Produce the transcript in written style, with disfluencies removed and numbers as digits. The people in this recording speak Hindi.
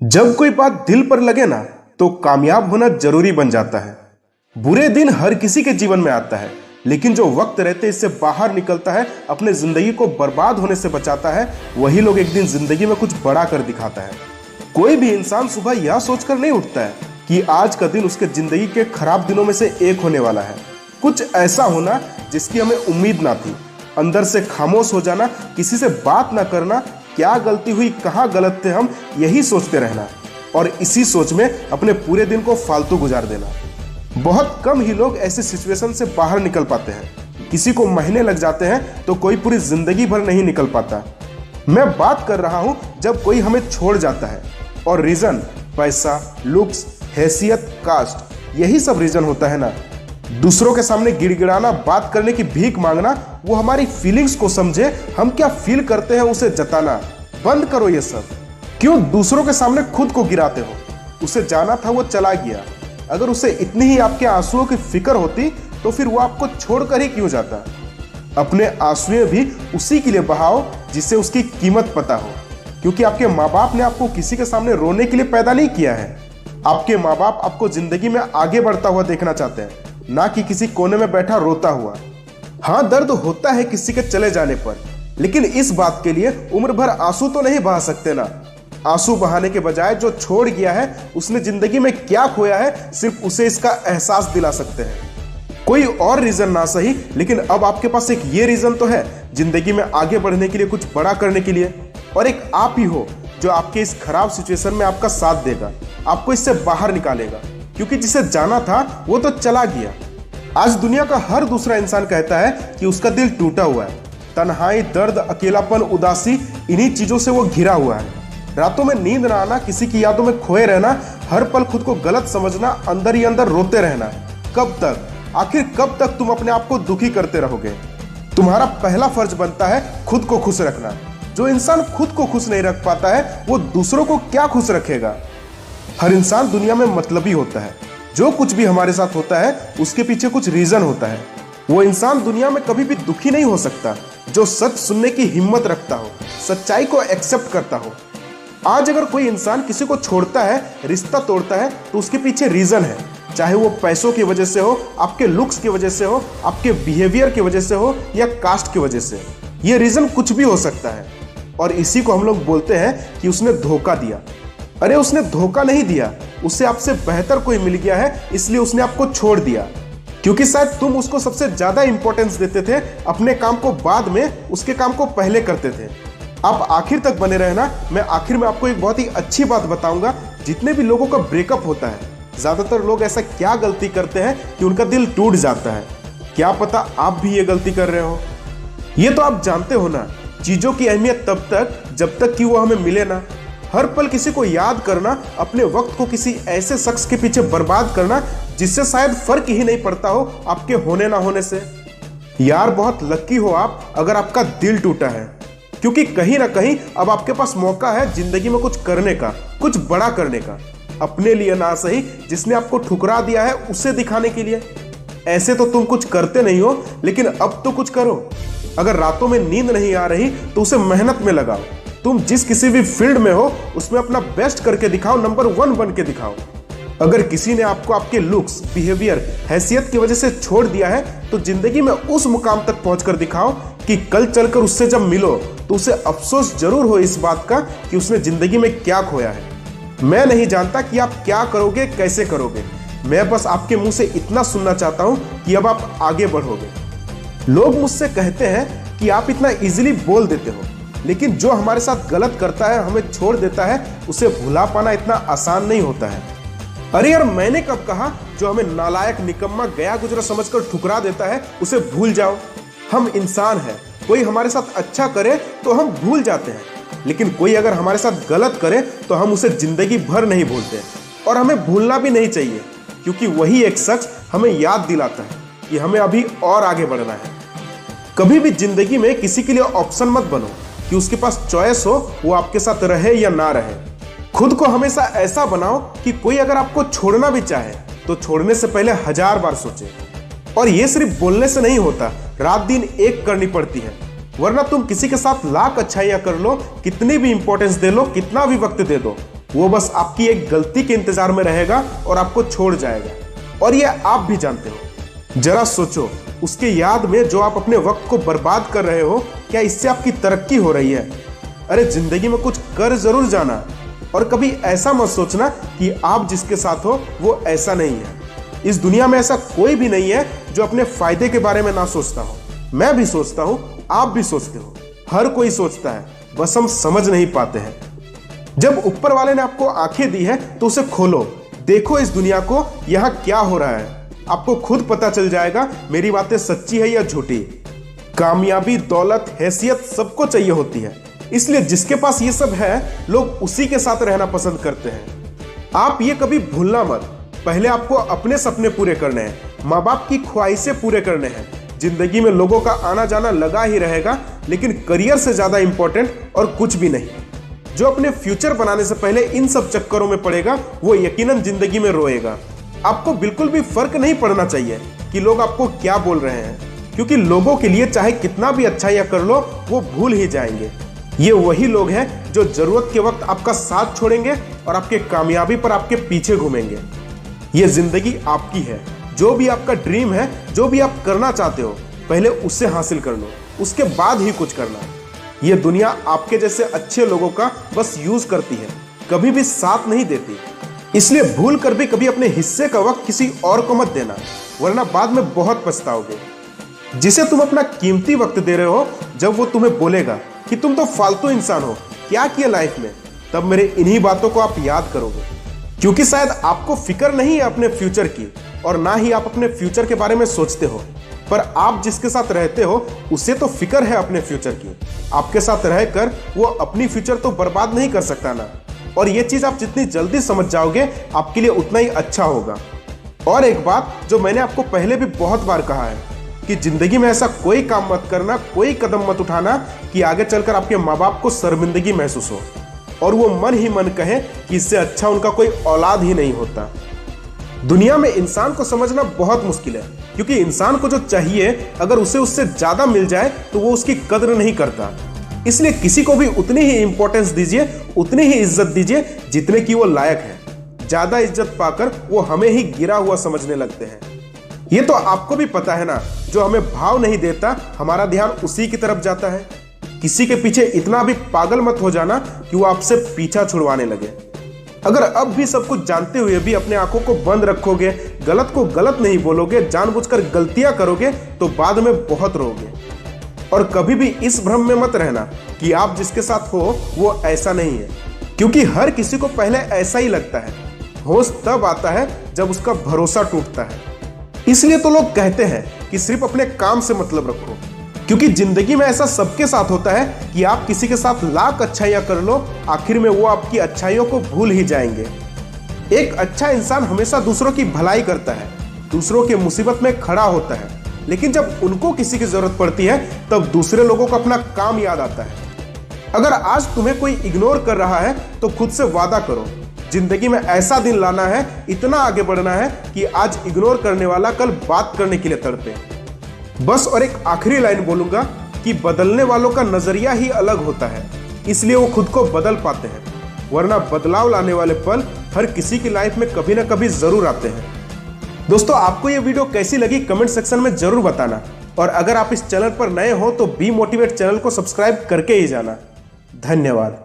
जब कोई बात दिल पर लगे ना तो कामयाब होना जरूरी बन जाता है। बुरे दिन हर किसी के जीवन में आता है, लेकिन जो वक्त रहते इससे बाहर निकलता है, अपने जिंदगी को बर्बाद होने से बचाता है, वही लोग एक दिन जिंदगी में कुछ बड़ा कर दिखाता है। कोई भी इंसान सुबह यह सोचकर नहीं उठता है कि आज का दिन उसके जिंदगी के खराब दिनों में से एक होने वाला है। कुछ ऐसा होना जिसकी हमें उम्मीद ना थी, अंदर से खामोश हो जाना, किसी से बात ना करना, क्या गलती हुई, कहाँ गलत थे हम, यही सोचते रहना और इसी सोच में अपने पूरे दिन को फालतू गुजार देना। बहुत कम ही लोग ऐसे सिचुएशन से बाहर निकल पाते हैं। किसी को महीने लग जाते हैं तो कोई पूरी जिंदगी भर नहीं निकल पाता। मैं बात कर रहा हूं जब कोई हमें छोड़ जाता है और रीजन पैसा, लुक्स, हैसियत, कास्ट, यही सब रीजन होता है ना। दूसरों के सामने गिड़गिड़ाना, बात करने की भीख मांगना, वो हमारी फीलिंग्स को समझे, हम क्या फील करते हैं उसे जताना बंद करो। ये सब क्यों दूसरों के सामने खुद को गिराते हो? उसे जाना था, वो चला गया। अगर उसे इतनी ही आपके आंसुओं की फिक्र होती तो फिर वो आपको छोड़कर ही क्यों जाता? अपने आंसुएं भी उसी के लिए बहाओ जिसे उसकी कीमत पता हो, क्योंकि आपके माँ बाप ने आपको किसी के सामने रोने के लिए पैदा नहीं किया है। आपके माँ बाप आपको जिंदगी में आगे बढ़ता हुआ देखना चाहते हैं, ना कि किसी कोने में बैठा रोता हुआ। हाँ, दर्द होता है किसी के चले जाने पर, लेकिन इस बात के लिए उम्र भर आंसू तो नहीं बहा सकते ना। आंसू बहाने के बजाय जो छोड़ गया है, उसने जिंदगी में क्या खोया है, सिर्फ उसे इसका एहसास दिला सकते हैं। कोई और रीजन ना सही, लेकिन अब आपके पास एक ये रीजन तो है जिंदगी में आगे बढ़ने के लिए, कुछ बड़ा करने के लिए, और एक आप ही हो जो आपके इस खराब सिचुएशन में आपका साथ देगा, आपको इससे बाहर निकालेगा, क्योंकि जिसे जाना था वो तो चला गया। आज दुनिया का हर दूसरा इंसान कहता है कि उसका दिल टूटा हुआ है। तन्हाई, दर्द, अकेलापन, उदासी, इन्हीं चीजों से वो घिरा हुआ है। रातों में नींद ना आना, किसी की यादों में खोए रहना, हर पल खुद को गलत समझना, अंदर ही अंदर रोते रहना। कब तक? आखिर कब तक तुम अपने आप को दुखी करते रहोगे? तुम्हारा पहला फर्ज बनता है खुद को खुश रखना। जो इंसान खुद को खुश नहीं रख पाता है, वो दूसरों को क्या खुश रखेगा? हर इंसान दुनिया में मतलबी होता है। जो कुछ भी हमारे साथ होता है उसके पीछे कुछ रीजन होता है। वो इंसान दुनिया में कभी भी दुखी नहीं हो सकता जो सच सुनने की हिम्मत रखता हो, सच्चाई को एक्सेप्ट करता हो। आज अगर कोई इंसान किसी को छोड़ता है, रिश्ता तोड़ता है, तो उसके पीछे रीजन है। चाहे वो पैसों की वजह से हो, आपके लुक्स की वजह से हो, आपके बिहेवियर की वजह से हो, या कास्ट की वजह से। ये रीजन कुछ भी हो सकता है और इसी को हम लोग बोलते हैं कि उसने धोखा दिया। अरे उसने धोखा नहीं दिया, उसे आपसे बेहतर कोई मिल गया है, इसलिए उसने आपको छोड़ दिया। क्योंकि शायद तुम उसको सबसे ज्यादा इंपॉर्टेंस देते थे, अपने काम को बाद में, उसके काम को पहले करते थे। आप आखिर तक बने रहना। मैं आखिर में आपको एक बहुत ही अच्छी बात बताऊंगा। जितने भी लोगों का ब्रेकअप होता है, ज्यादातर लोग ऐसा क्या गलती करते हैं कि उनका दिल टूट जाता है। क्या पता आप भी ये गलती कर रहे हो। ये तो आप जानते हो ना, चीजों की अहमियत तब तक जब तक कि वो हमें मिले ना। हर पल किसी को याद करना, अपने वक्त को किसी ऐसे शख्स के पीछे बर्बाद करना जिससे शायद फर्क ही नहीं पड़ता हो आपके होने ना होने से। यार, बहुत लकी हो आप अगर आपका दिल टूटा है, क्योंकि कहीं ना कहीं अब आपके पास मौका है जिंदगी में कुछ करने का, कुछ बड़ा करने का। अपने लिए ना सही, जिसने आपको ठुकरा दिया है उसे दिखाने के लिए। ऐसे तो तुम कुछ करते नहीं हो, लेकिन अब तो कुछ करो। अगर रातों में नींद नहीं आ रही तो उसे मेहनत में लगाओ। तुम जिस किसी भी फील्ड में हो उसमें अपना बेस्ट करके दिखाओ, नंबर 1 बन के दिखाओ। अगर किसी ने आपको आपके लुक्स, बिहेवियर, हैसियत की वजह से छोड़ दिया है, तो जिंदगी में उस मुकाम तक पहुंचकर दिखाओ कि कल चलकर उससे जब मिलो तो उसे अफसोस जरूर हो इस बात का कि उसने जिंदगी में क्या खोया है। मैं नहीं जानता कि आप क्या करोगे, कैसे करोगे। मैं बस आपके मुंह से इतना सुनना चाहता हूं कि अब आप आगे बढ़ोगे। लोग मुझसे कहते हैं कि आप इतना इजीली बोल देते हो, लेकिन जो हमारे साथ गलत करता है, हमें छोड़ देता है, उसे भुला पाना इतना आसान नहीं होता है। अरे यार, मैंने कब कहा जो हमें नालायक, निकम्मा, गया गुजरा समझकर ठुकरा देता है उसे भूल जाओ। हम इंसान हैं, कोई हमारे साथ अच्छा करे तो हम भूल जाते हैं, लेकिन कोई अगर हमारे साथ गलत करे तो हम उसे जिंदगी भर नहीं भूलते। और हमें भूलना भी नहीं चाहिए, क्योंकि वही एक शख्स हमें याद दिलाता है कि हमें अभी और आगे बढ़ना है। कभी भी जिंदगी में किसी के लिए ऑप्शन मत बनो कि उसके पास चॉइस हो वो आपके साथ रहे या ना रहे। खुद को हमेशा ऐसा बनाओ कि कोई अगर आपको छोड़ना भी चाहे तो छोड़ने से पहले 1000 बार सोचे। और ये सिर्फ बोलने से नहीं होता, रात दिन एक करनी पड़ती है। वरना तुम किसी के साथ लाख अच्छाइयां कर लो, कितनी भी इंपॉर्टेंस दे लो, कितना भी वक्त दे दो, वो बस आपकी एक गलती के इंतजार में रहेगा और आपको छोड़ जाएगा, और ये आप भी जानते हो। जरा सोचो, उसके याद में जो आप अपने वक्त को बर्बाद कर रहे हो, क्या इससे आपकी तरक्की हो रही है? अरे जिंदगी में कुछ कर जरूर जाना, और कभी ऐसा मत सोचना कि आप जिसके साथ हो वो ऐसा नहीं है। इस दुनिया में ऐसा कोई भी नहीं है जो अपने फायदे के बारे में ना सोचता हो। मैं भी सोचता हूं, आप भी सोचते हो, हर कोई सोचता है, बस हम समझ नहीं पाते हैं। जब ऊपर वाले ने आपको आंखें दी है तो उसे खोलो, देखो इस दुनिया को, यहाँ क्या हो रहा है। आपको खुद पता चल जाएगा मेरी बातें सच्ची है या झूठी। कामयाबी, दौलत, हैसियत सबको चाहिए होती है, इसलिए जिसके पास ये सब है लोग उसी के साथ रहना पसंद करते हैं। आप ये कभी भूलना मत, पहले आपको अपने सपने पूरे करने हैं, माँ बाप की ख्वाहिशें पूरे करने हैं। जिंदगी में लोगों का आना जाना लगा ही रहेगा, लेकिन करियर से ज्यादा इंपॉर्टेंट और कुछ भी नहीं। जो अपने फ्यूचर बनाने से पहले इन सब चक्करों में पड़ेगा वो यकीनन जिंदगी में रोएगा। आपको बिल्कुल भी फर्क नहीं पड़ना चाहिए कि लोग आपको क्या बोल रहे हैं, क्योंकि लोगों के लिए चाहे कितना भी अच्छा या कर लो वो भूल ही जाएंगे। ये वही लोग हैं जो जरूरत के वक्त आपका साथ छोड़ेंगे और आपके कामयाबी पर आपके पीछे घूमेंगे। ये जिंदगी आपकी है, जो भी आपका ड्रीम है, जो भी आप करना चाहते हो, पहले उससे हासिल कर लो, उसके बाद ही कुछ करना। ये दुनिया आपके जैसे अच्छे लोगों का बस यूज करती है, कभी भी साथ नहीं देती। इसलिए भूल कर भी कभी अपने हिस्से का वक्त किसी और को मत देना, वरना बाद में बहुत पछताओगे। जिसे तुम अपना कीमती वक्त दे रहे हो, जब वो तुम्हें बोलेगा कि तुम तो फालतू इंसान हो, क्या किया लाइफ में, तब मेरे इन्हीं बातों को आप याद करोगे। क्योंकि शायद आपको फिक्र नहीं है अपने फ्यूचर की, और ना ही आप अपने फ्यूचर के बारे में सोचते हो, पर आप जिसके साथ रहते हो उसे तो फिक्र है अपने फ्यूचर की। आपके साथ रहकर वो अपनी फ्यूचर तो बर्बाद नहीं कर सकता ना। और ये चीज आप जितनी जल्दी समझ जाओगे आपके लिए उतना ही अच्छा होगा। और एक बात जो मैंने आपको पहले भी बहुत बार कहा है कि जिंदगी में ऐसा कोई काम मत करना, कोई कदम मत उठाना कि आगे चलकर आपके माँ बाप को शर्मिंदगी महसूस हो और वो मन ही मन कहे कि इससे अच्छा उनका कोई औलाद ही नहीं होता। दुनिया में इंसान को समझना बहुत मुश्किल है, क्योंकि इंसान को जो चाहिए अगर उसे उससे ज्यादा मिल जाए तो वो उसकी कद्र नहीं करता। इसलिए किसी को भी उतनी ही इंपॉर्टेंस दीजिए, उतनी ही इज्जत दीजिए जितने की वो लायक है। ज्यादा इज्जत पाकर वो हमें ही गिरा हुआ समझने लगते हैं। ये तो आपको भी पता है ना, जो हमें भाव नहीं देता हमारा ध्यान उसी की तरफ जाता है। किसी के पीछे इतना भी पागल मत हो जाना कि वो आपसे पीछा छुड़वाने लगे। अगर अब भी सब कुछ जानते हुए भी अपने आंखों को बंद रखोगे, गलत को गलत नहीं बोलोगे, जानबूझकर गलतियां करोगे, तो बाद में बहुत रोगे। और कभी भी इस भ्रम में मत रहना कि आप जिसके साथ हो वो ऐसा नहीं है, क्योंकि हर किसी को पहले ऐसा ही लगता है। होश तब आता है जब उसका भरोसा टूटता है। इसलिए तो लोग कहते हैं कि सिर्फ अपने काम से मतलब रखो, क्योंकि जिंदगी में ऐसा सबके साथ होता है कि आप किसी के साथ लाख अच्छाइयां कर लो, आखिर में वो आपकी अच्छाइयों को भूल ही जाएंगे। एक अच्छा इंसान हमेशा दूसरों की भलाई करता है, दूसरों के मुसीबत में खड़ा होता है, लेकिन जब उनको किसी की जरूरत पड़ती है तब दूसरे लोगों को अपना काम याद आता है। अगर आज तुम्हें कोई इग्नोर कर रहा है तो खुद से वादा करो, जिंदगी में ऐसा दिन लाना है, इतना आगे बढ़ना है कि आज इग्नोर करने वाला कल बात करने के लिए तड़पे। बस और एक आखिरी लाइन बोलूंगा कि बदलने वालों का नजरिया ही अलग होता है, इसलिए वो खुद को बदल पाते हैं, वरना बदलाव लाने वाले पल हर किसी की लाइफ में कभी ना कभी जरूर आते हैं। दोस्तों, आपको ये वीडियो कैसी लगी कमेंट सेक्शन में जरूर बताना, और अगर आप इस चैनल पर नए हो तो बी मोटिवेट चैनल को सब्सक्राइब करके ही जाना। धन्यवाद।